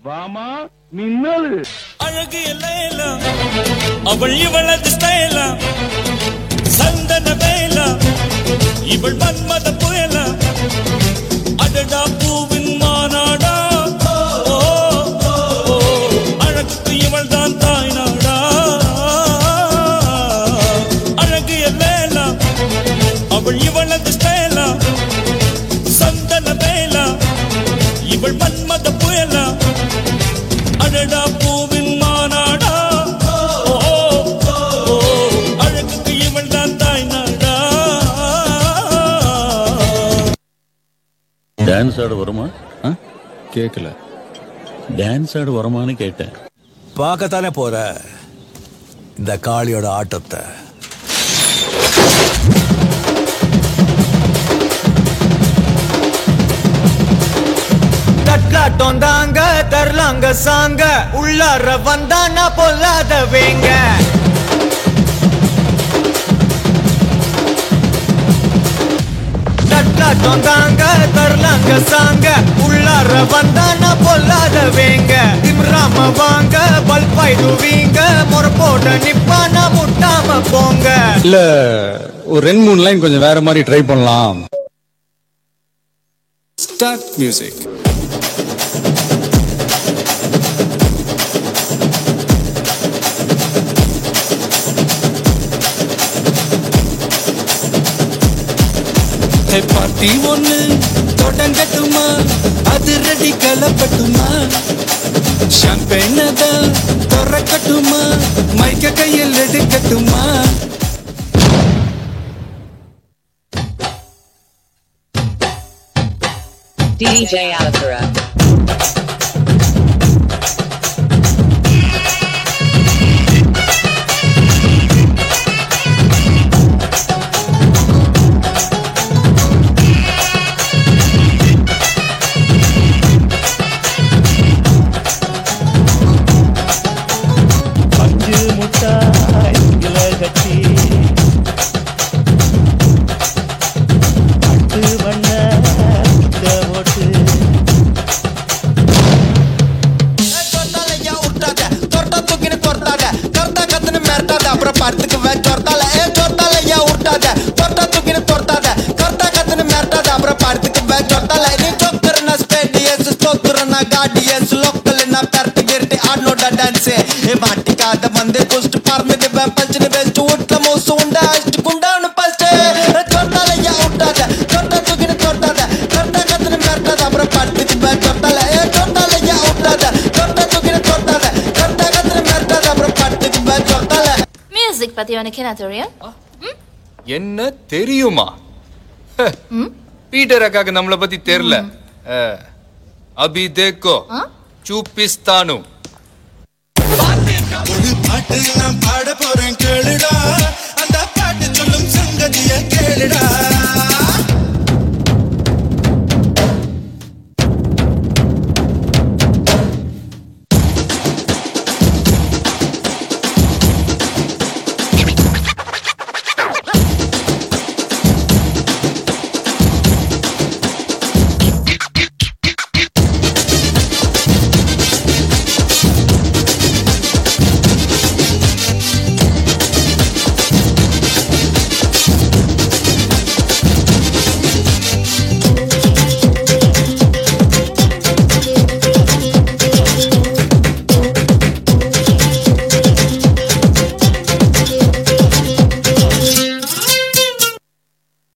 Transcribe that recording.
வாமா மின்னலு அழகு எல்லாம் அவள் இவளது ஸ்டைலா சந்தன வேலா இவள் மன்மத புயலா அடடா பூவின் மாநாடா அழகுக்கு இவள் தான் தாய் நாடா அழகு எல்லாம் அவள் இவளது ஸ்டைலா சந்தன வேலா இவள் மன்மத புயலா அடடா பூவின் மாநாடா அழகுக்கு இவள் தான் தாய் நாடா. டான்ஸ் ஆட வருமா? கேட்கல. டான்ஸ் ஆட வருமானு கேட்டேன். பார்க்கத்தானே போற இந்த காளியோட ஆட்டத்தை. தட்லாட்டம் தாங்க தரலாங்க சாங்க உள்ளார வந்தானா பொல்லாத வேங்க தட்லாட்டம் தாங்க தரலாங்க சாங்க உள்ளார வந்தானா பொல்லாத வேங்க திம்ராம வாங்க பல்பாய்டுவீங்க முறப்போட நிப்பானா முட்டாம போங்க. இல்ல ஒரு 2-3 லைன் கொஞ்சம் வேற மாதிரி ட்ரை பண்ணலாம். Start music. பார்ட்டி ஒண்ணு தொடங்கட்டுமா அது ரெடி கலப்பட்டுமா ஷாம்பெயினை தான் திறக்கட்டுமா மைக்க கையில் எடுக்கட்டுமா DJ Alakura. மியூசிக் பத்தி உனக்கு என்ன தெரியும்? என்ன தெரியுமா? பீட்டர் அக்காக்கு நம்மளை பத்தி தெரியல. அபி தேக்கோ சூப்பிஸ்தானு ஒரு பாட்டு நான் பாட போறேன் கேளுடா அந்த பாட்டு சொல்லும் சங்கதிய கேளுடா